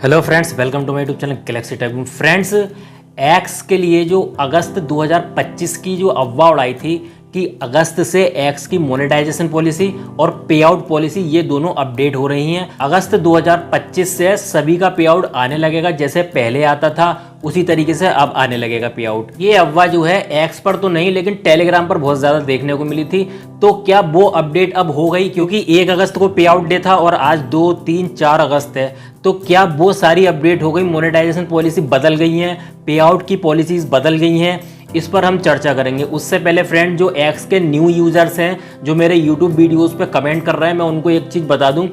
Hello friends, welcome to my YouTube channel Galaxy Tech. Friends, X के लिए जो अगस्त 2025 की जो अफवाह उड़ाई थी कि अगस्त से एक्स की मोनेटाइजेशन पॉलिसी और पे आउट पॉलिसी ये दोनों अपडेट हो रही हैं। अगस्त 2025 से सभी का पे आउट आने लगेगा, जैसे पहले आता था उसी तरीके से अब आने लगेगा पे आउट। ये अफवाह जो है एक्स पर तो नहीं लेकिन टेलीग्राम पर बहुत ज्यादा देखने को मिली थी। तो क्या वो अपडेट अब हो गई? क्योंकि 1 अगस्त को पे आउट डे था और आज 2, 3, 4 अगस्त है। तो क्या वो सारी अपडेट हो गई? मोनेटाइजेशन पॉलिसी बदल गई है, पे आउट की पॉलिसीज बदल गई हैं? इस पर हम चर्चा करेंगे। उससे पहले फ्रेंड, जो एक्स के न्यू यूजर्स हैं जो मेरे यूट्यूब वीडियोस पे कमेंट कर रहे हैं, मैं उनको एक चीज़ बता दूं।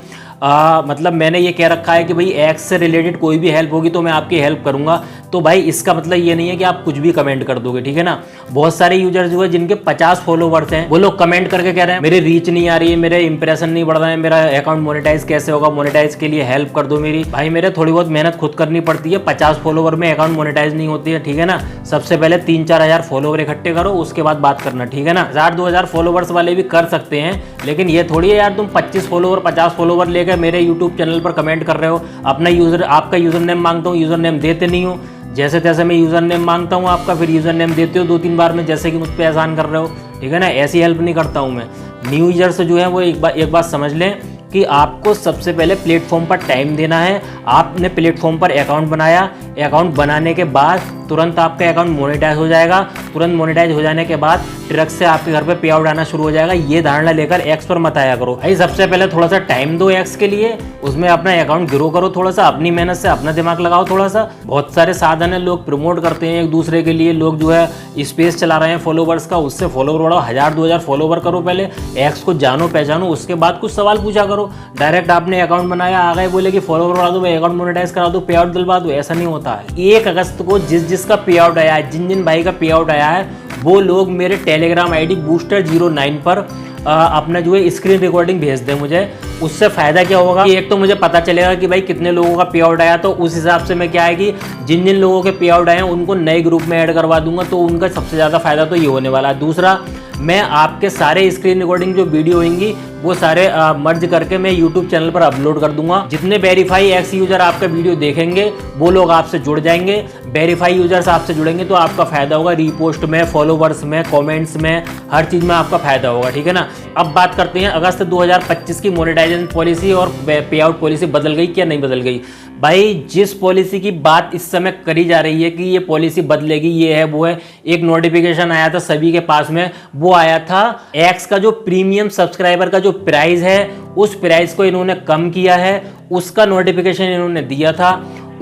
मतलब मैंने ये कह रखा है कि भाई एक्स से रिलेटेड कोई भी हेल्प होगी तो मैं आपकी हेल्प करूंगा। तो भाई इसका मतलब ये नहीं है कि आप कुछ भी कमेंट कर दोगे, ठीक है ना। बहुत सारे यूजर्स जो है जिनके 50 फॉलोवर्स हैं वो लोग कमेंट करके कह रहे हैं मेरी रीच नहीं आ रही है, मेरे इंप्रेशन नहीं बढ़ रहा है, मेरा अकाउंट मोनेटाइज कैसे होगा, मोनेटाइज के लिए हेल्प कर दो मेरी। भाई मेरे थोड़ी बहुत मेहनत खुद करनी पड़ती है, 50 फॉलोवर में अकाउंट मोनेटाइज नहीं होती है, ठीक है ना। सबसे पहले 3-4 हज़ार फॉलोवर इकट्ठे करो, उसके बाद बात करना, ठीक है ना। 1000-2000 फॉलोवर्स वाले भी कर सकते हैं, लेकिन ये थोड़ी है यार तुम 25 फॉलोवर 50 फॉलोवर लेकर मेरे यूट्यूब चैनल पर कमेंट कर रहे हो। अपना आपका यूजर नेम मांगता हूँ, यूजर नेम देते नहीं हो। जैसे तैसे मैं यूजर नेम मांगता हूँ आपका, फिर यूजर नेम देते हो 2-3 बार में, जैसे कि मुझ पर एहसान कर रहे हो, ठीक है ना। ऐसी हेल्प नहीं करता हूँ मैं। न्यू यूजर्स जो है वो एक बात समझ लें कि आपको सबसे पहले प्लेटफॉर्म पर टाइम देना है। आपने प्लेटफॉर्म पर अकाउंट बनाया, अकाउंट बनाने के बाद तुरंत आपका अकाउंट मोनेटाइज हो जाएगा। तुरंत मोनेटाइज हो जाने के बाद ट्रक से आपके घर पे पे आउट आना शुरू हो जाएगा। ये धारणा लेकर एक्स पर मत आया करो भाई। सबसे पहले थोड़ा सा टाइम दो एक्स के लिए, उसमें अपना अकाउंट ग्रो करो, थोड़ा सा अपनी मेहनत से अपना दिमाग लगाओ थोड़ा सा। बहुत सारे साधन है, लोग प्रमोट करते हैं एक दूसरे के लिए, लोग जो है स्पेस चला रहे हैं फॉलोवर्स का, उससे फॉलोवर बढ़ाओ, 1000-2000 फॉलोवर करो। पहले एक्स को जानो पहचानो, उसके बाद कुछ सवाल पूछा करो। डायरेक्ट आपने अकाउंट बनाया, आ गए बोले कि फॉलोवर बढ़ा दो, अकाउंट मोनेटाइज करा दो, पे आउट दिलवा दो, ऐसा नहीं होता है। 1 अगस्त को जिसका पे आउट आया है, जिन भाई का पे आउट आया है, वो लोग मेरे टेलीग्राम आईडी booster09 पर अपना जो है स्क्रीन रिकॉर्डिंग भेज दें मुझे। उससे फायदा क्या होगा कि एक तो मुझे पता चलेगा कि भाई कितने लोगों का पे आउट आया, तो उस हिसाब से मैं क्या है कि जिन लोगों के पे आउट आए हैं उनको नए ग्रुप में ऐड करवा दूंगा, तो उनका सबसे ज़्यादा फायदा तो ये होने वाला है। दूसरा, मैं आपके सारे स्क्रीन रिकॉर्डिंग जो वीडियो होंगी वो सारे मर्ज करके मैं यूट्यूब चैनल पर अपलोड कर दूंगा। जितने वेरीफाई एक्स यूजर आपका वीडियो देखेंगे वो लोग आपसे जुड़ जाएंगे। वेरीफाई यूजर्स आपसे जुड़ेंगे तो आपका फायदा होगा, रीपोस्ट में, फॉलोवर्स में, कमेंट्स में, हर चीज़ में आपका फायदा होगा, ठीक है ना। अब बात करते हैं अगस्त 2025 की मोनेटाइजेशन पॉलिसी और पे आउट पॉलिसी बदल गई क्या नहीं बदल गई। भाई जिस पॉलिसी की बात इस समय करी जा रही है कि ये पॉलिसी बदलेगी, ये है वो है, एक नोटिफिकेशन आया था सभी के पास में, वो आया था एक्स का जो प्रीमियम सब्सक्राइबर का जो प्राइस है उस प्राइस को इन्होंने कम किया है, उसका नोटिफिकेशन इन्होंने दिया था।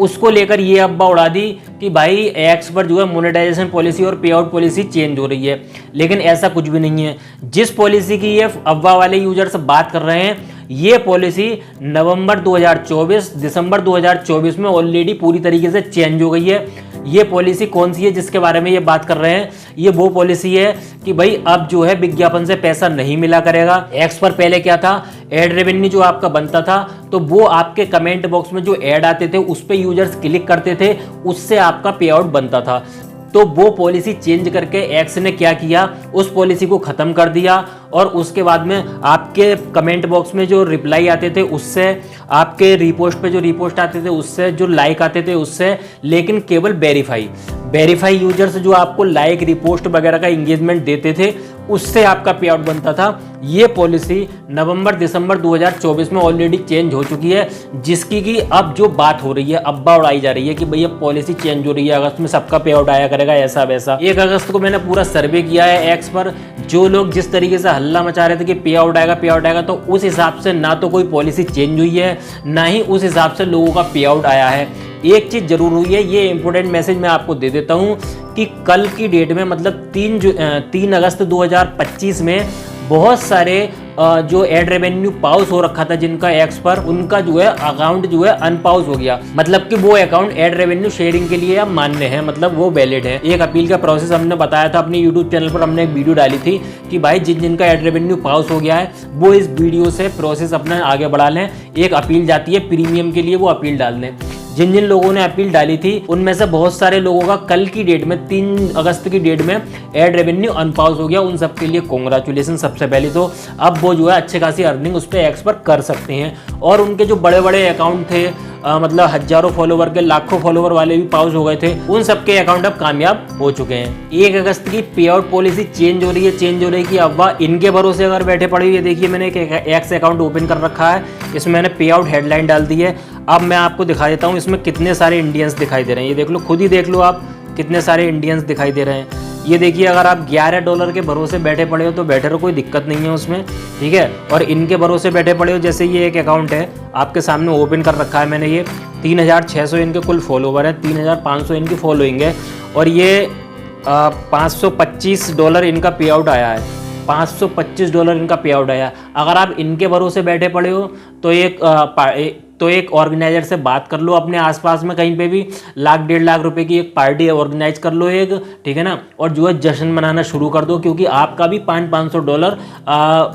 उसको लेकर ये अफवाह उड़ा दी कि भाई एक्स पर जो है मोनेटाइजेशन पॉलिसी और पे आउट पॉलिसी चेंज हो रही है, लेकिन ऐसा कुछ भी नहीं है। जिस पॉलिसी की ये अफवाह वाले यूजर से बात कर रहे हैं, ये पॉलिसी नवंबर 2024 दिसंबर 2024 में ऑलरेडी पूरी तरीके से चेंज हो गई है। ये पॉलिसी कौन सी है जिसके बारे में ये बात कर रहे हैं? ये वो पॉलिसी है कि भाई अब जो है विज्ञापन से पैसा नहीं मिला करेगा। एक्स पर पहले क्या था, एड रेवेन्यू जो आपका बनता था तो वो आपके कमेंट बॉक्स में जो एड आते थे उस पर यूजर्स क्लिक करते थे, उससे आपका पे आउट बनता था। तो वो पॉलिसी चेंज करके एक्स ने क्या किया, उस पॉलिसी को ख़त्म कर दिया और उसके बाद में आपके कमेंट बॉक्स में जो रिप्लाई आते थे उससे, आपके रिपोस्ट पे जो रिपोस्ट आते थे उससे, जो लाइक आते थे उससे, लेकिन केवल वेरीफाई यूजर्स जो आपको लाइक, रिपोस्ट वगैरह का इंगेजमेंट देते थे उससे आपका पे आउट बनता था। ये पॉलिसी नवंबर दिसंबर 2024 में ऑलरेडी चेंज हो चुकी है, जिसकी कि अब जो बात हो रही है, अब्बा उड़ाई जा रही है कि भैया पॉलिसी चेंज हो रही है, अगस्त में सबका पे आउट आया करेगा, ऐसा वैसा। 1 अगस्त को मैंने पूरा सर्वे किया है एक्स पर, जो लोग जिस तरीके से हल्ला मचा रहे थे कि पे आउट आएगा, तो उस हिसाब से ना तो कोई पॉलिसी चेंज हुई है, ना ही उस हिसाब से लोगों का पे आउट आया है। एक चीज़ जरूर हुई है, ये इंपॉर्टेंट मैसेज मैं आपको दे देता हूँ कि कल की डेट में मतलब 3 अगस्त 2025 में बहुत सारे जो एड रेवेन्यू पाउस हो रखा था जिनका एक्स पर, उनका जो है अकाउंट जो है अनपाउस हो गया। मतलब कि वो अकाउंट एड रेवेन्यू शेयरिंग के लिए अब मान्य है, मतलब वो वैलिड है। एक अपील का प्रोसेस हमने बताया था अपने यूट्यूब चैनल पर, हमने एक वीडियो डाली थी कि भाई जिनका एड रेवेन्यू पाउस हो गया है वो इस वीडियो से प्रोसेस अपना आगे बढ़ा लें। एक अपील जाती है प्रीमियम के लिए, वो अपील डाल दें। जिन लोगों ने अपील डाली थी उनमें से बहुत सारे लोगों का कल की डेट में 3 अगस्त की डेट में एड रेवेन्यू अनपाउस हो गया। उन सब के लिए कॉन्ग्रेचुलेसन सबसे पहले तो। अब वो जो है अच्छे खासी अर्निंग उस पर एक्स पर कर सकते हैं। और उनके जो बड़े बड़े अकाउंट थे मतलब हजारों फॉलोवर के, लाखों फॉलोवर वाले भी पाउच हो गए थे, उन सबके अकाउंट अब कामयाब हो चुके हैं। 1 अगस्त की पे आउट पॉलिसी चेंज हो रही है कि अफवाह इनके भरोसे अगर बैठे पड़े हुए। देखिए मैंने एक एक्स अकाउंट ओपन कर रखा है, इसमें मैंने पे आउट हेडलाइन डाल दी है। अब मैं आपको दिखा देता हूँ इसमें कितने सारे इंडियंस दिखाई दे रहे हैं। ये देख लो, खुद ही देख लो आप कितने सारे इंडियंस दिखाई दे रहे हैं। ये देखिए, अगर आप $11 के भरोसे बैठे पड़े हो तो बैठे रहो, कोई दिक्कत नहीं है उसमें, ठीक है। और इनके भरोसे बैठे पड़े हो, जैसे ये एक अकाउंट है आपके सामने ओपन कर रखा है मैंने, ये 3600 इनके कुल फॉलोवर है, 3500 इनकी फॉलोइंग है, और ये $525 इनका पे आउट आया है, $525 इनका पे आउट आया। अगर आप इनके भरोसे बैठे पड़े हो तो एक ऑर्गेनाइजर से बात कर लो, अपने आसपास में कहीं पे भी 1 1.5 लाख रुपए की एक पार्टी ऑर्गेनाइज कर लो एक, ठीक है ना, और जो है जश्न मनाना शुरू कर दो, क्योंकि आपका भी $500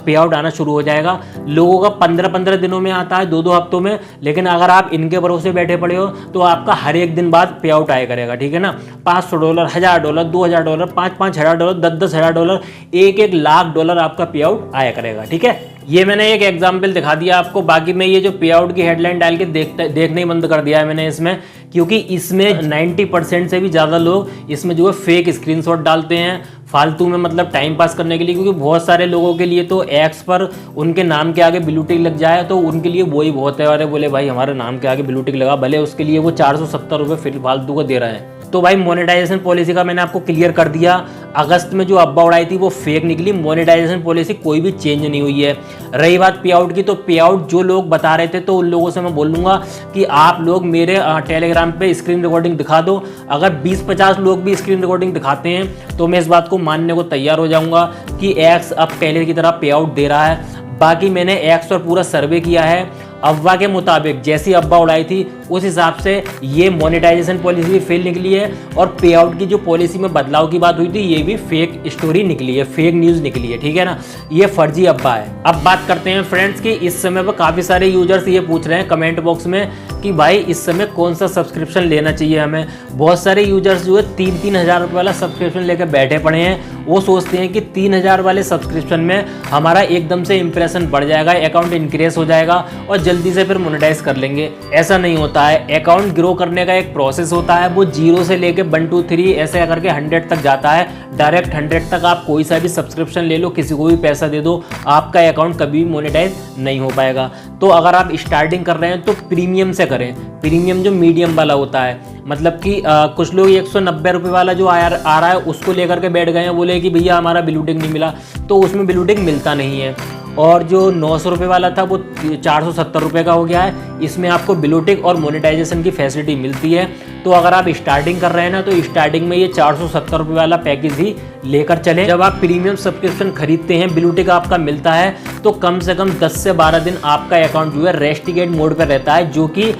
पे आउट आना शुरू हो जाएगा। लोगों का 15-15 दिनों में आता है, 2-2 हफ्तों में, लेकिन अगर आप इनके भरोसे बैठे पड़े हो तो आपका हर एक दिन बाद पे आउट आया करेगा, ठीक है ना। $500, $1000, $2000, $5,000, $10,000, $1 लाख आपका पे आउट आया करेगा, ठीक है। ये मैंने एक एग्जाम्पल दिखा दिया आपको। बाकी मैं ये जो पे आउट की हेडलाइन डाल के देखना ही बंद कर दिया है मैंने इसमें, क्योंकि इसमें 90% से भी ज़्यादा लोग इसमें जो है फेक स्क्रीनशॉट डालते हैं फालतू में, मतलब टाइम पास करने के लिए। क्योंकि बहुत सारे लोगों के लिए तो एक्स पर उनके नाम के आगे ब्लू टिक लग जाए तो उनके लिए वही बहुत है। अरे बोले भाई हमारे नाम के आगे ब्लू टिक लगा, भले उसके लिए वो $470 फिर फालतू को दे रहे हैं। तो भाई मोनेटाइजेशन पॉलिसी का मैंने आपको क्लियर कर दिया। अगस्त में जो अब्बा उड़ाई थी वो फेक निकली, मोनेटाइजेशन पॉलिसी कोई भी चेंज नहीं हुई है। रही बात पे आउट की, तो पे आउट जो लोग बता रहे थे तो उन लोगों से मैं बोल लूँगा कि आप लोग मेरे टेलीग्राम पे स्क्रीन रिकॉर्डिंग दिखा दो। अगर 20-50 लोग भी स्क्रीन रिकॉर्डिंग दिखाते हैं तो मैं इस बात को मानने को तैयार हो जाऊँगा कि एक्स अब पहले की तरह पे आउट दे रहा है। बाकी मैंने एक्स पर पूरा सर्वे किया है, अफवाह के मुताबिक जैसी अफवाह उड़ाई थी उस हिसाब से ये मोनेटाइजेशन पॉलिसी भी फेल निकली है, और पे आउट की जो पॉलिसी में बदलाव की बात हुई थी ये भी फेक स्टोरी निकली है, फेक न्यूज़ निकली है, ठीक है ना। ये फर्जी अफवाह है। अब बात करते हैं फ्रेंड्स की इस समय पर काफ़ी सारे यूजर्स ये पूछ रहे हैं कमेंट बॉक्स में कि भाई इस समय कौन सा सब्सक्रिप्शन लेना चाहिए हमें। बहुत सारे यूजर्स जो है 3-3 हज़ार रुपये वाला सब्सक्रिप्शन लेकर बैठे पड़े हैं। वो सोचते हैं कि 3000 वाले सब्सक्रिप्शन में हमारा एकदम से इंप्रेशन बढ़ जाएगा, अकाउंट इंक्रीज हो जाएगा और जल्दी से फिर मोनेटाइज कर लेंगे। ऐसा नहीं होता है। अकाउंट ग्रो करने का एक प्रोसेस होता है, वो 0 से लेके 1 2 3 ऐसे करके 100 तक जाता है। डायरेक्ट 100 तक आप कोई सा भी सब्सक्रिप्शन ले लो, किसी को भी पैसा दे दो, आपका अकाउंट कभी भी मोनेटाइज नहीं हो पाएगा। तो अगर आप स्टार्टिंग कर रहे हैं तो प्रीमियम से करें, प्रीमियम जो मीडियम वाला होता है। मतलब कि कुछ लोग 190 रुपये वाला जो आ रहा है उसको लेकर के बैठ गए हैं, बोले कि भैया हमारा ब्लू टिक नहीं मिला, तो उसमें ब्लू टिक मिलता नहीं है। और जो 900 रुपये वाला था वो 470 रुपये का हो गया है। इसमें आपको ब्लू टिक और मोनेटाइजेशन की फैसिलिटी मिलती है। तो अगर आप स्टार्टिंग कर रहे हैं ना तो स्टार्टिंग में ये 470 रुपये वाला पैकेज ही लेकर चलें। जब आप प्रीमियम सब्सक्रिप्शन खरीदते हैं, ब्लू टिक आपका मिलता है, तो कम से कम 10 से 12 दिन आपका अकाउंट जो है रेस्टिगेट मोड पर रहता है, जो कि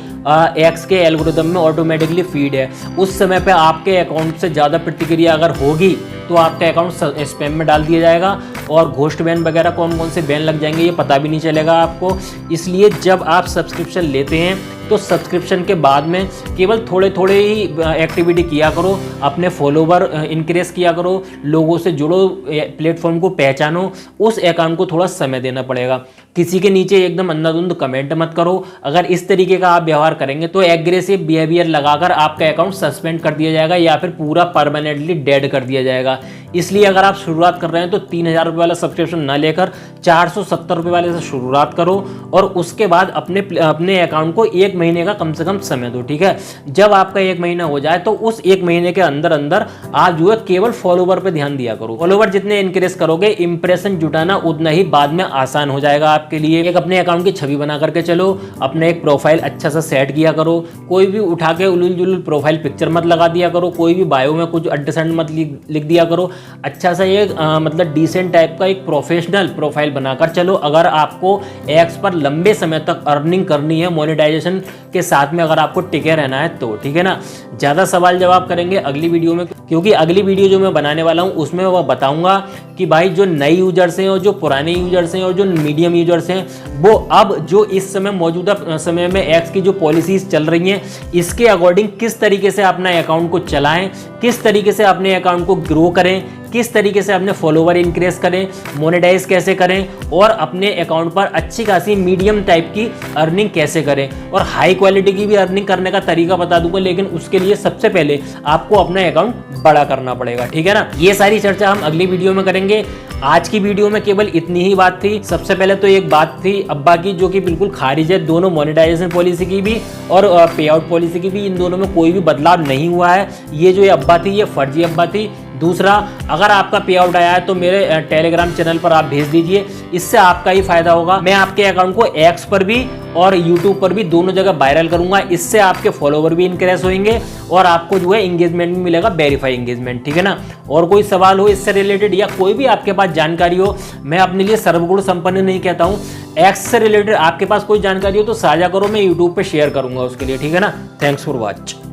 एक्स के एल्गोरिदम में ऑटोमेटिकली फीड है। उस समय पे आपके अकाउंट से ज़्यादा प्रतिक्रिया अगर होगी तो आपका अकाउंट स्पैम में डाल दिया जाएगा और घोस्ट बैन वगैरह कौन कौन से बैन लग जाएंगे ये पता भी नहीं चलेगा आपको। इसलिए जब आप सब्सक्रिप्शन लेते हैं तो सब्सक्रिप्शन के बाद में केवल थोड़े थोड़े ही एक्टिविटी किया करो, अपने फॉलोवर इंक्रीज किया करो, लोगों से जुड़ो, प्लेटफॉर्म को पहचानो। उस अकाउंट को थोड़ा समय देना पड़ेगा। किसी के नीचे एकदम अंधाधुंध कमेंट मत करो। अगर इस तरीके का आप व्यवहार करेंगे तो एग्रेसिव बिहेवियर लगाकर आपका अकाउंट सस्पेंड कर दिया जाएगा या फिर पूरा परमानेंटली डेड कर दिया जाएगा। इसलिए अगर आप शुरुआत कर रहे हैं तो 3000 रुपये वाला सब्सक्रिप्शन ना लेकर 470 रुपये वाले से शुरुआत करो और उसके बाद अपने अकाउंट को 1 महीने का कम से कम समय दो, ठीक है। जब आपका 1 महीना हो जाए तो उस 1 महीने के अंदर अंदर आप जो है केवल फॉलोवर पे ध्यान दिया करो। फॉलोवर जितने इंक्रीज करोगे इंप्रेशन जुटाना उतना ही बाद में आसान हो जाएगा आपके लिए। एक अपने अकाउंट की छवि बना करके चलो, अपने एक प्रोफाइल अच्छा सा सेट किया करो। कोई भी उठा के उलूल जुलूल प्रोफाइल पिक्चर मत लगा दिया करो, कोई भी बायो में कुछ अड्डसंड मत लिख दिया करो। अच्छा सा एक मतलब डिसेंट टाइप का एक प्रोफेशनल प्रोफाइल बनाकर चलो। अगर आपको एक्स पर लंबे समय तक अर्निंग करनी है मोनेटाइजेशन के साथ में, अगर आपको टिके रहना है तो, ठीक है ना। ज़्यादा सवाल जवाब करेंगे अगली वीडियो में, क्योंकि अगली वीडियो जो मैं बनाने वाला हूँ उसमें वह बताऊंगा कि भाई जो नए यूजर्स हैं और जो पुराने यूजर्स हैं और जो मीडियम यूजर्स हैं वो अब जो इस समय मौजूदा समय में एक्स की जो पॉलिसीज चल रही हैं इसके अकॉर्डिंग किस तरीके से अपना अकाउंट को चलाएं, किस तरीके से अपने अकाउंट को ग्रो करें, किस तरीके से अपने फॉलोवर इंक्रीज करें, मोनेटाइज कैसे करें और अपने अकाउंट पर अच्छी खासी मीडियम टाइप की अर्निंग कैसे करें और हाई क्वालिटी की भी अर्निंग करने का तरीका बता दूंगा। लेकिन उसके लिए सबसे पहले आपको अपना अकाउंट बड़ा करना पड़ेगा, ठीक है ना। ये सारी चर्चा हम अगली वीडियो में करेंगे। आज की वीडियो में केवल इतनी ही बात थी। सबसे पहले तो एक बात थी अब्बा की, जो कि बिल्कुल खारिज है, दोनों मोनेटाइजेशन पॉलिसी की भी और पे आउट पॉलिसी की भी, इन दोनों में कोई भी बदलाव नहीं हुआ है। ये जो ये अब्बा थी ये फर्जी अब्बा थी। दूसरा, अगर आपका पे आउट आया है तो मेरे टेलीग्राम चैनल पर आप भेज दीजिए, इससे आपका ही फायदा होगा। मैं आपके अकाउंट को एक्स पर भी और यूट्यूब पर भी दोनों जगह वायरल करूंगा। इससे आपके फॉलोवर भी इंक्रीज होंगे और आपको जो है एंगेजमेंट भी मिलेगा, वेरीफाई एंगेजमेंट, ठीक है ना। और कोई सवाल हो इससे रिलेटेड या कोई भी आपके पास जानकारी हो, मैं अपने लिए सर्वगुण संपन्न नहीं कहता हूँ, एक्स से रिलेटेड आपके पास कोई जानकारी हो तो साझा करो, मैं यूट्यूब पर शेयर करूंगा उसके लिए, ठीक है ना। Thanks for watch.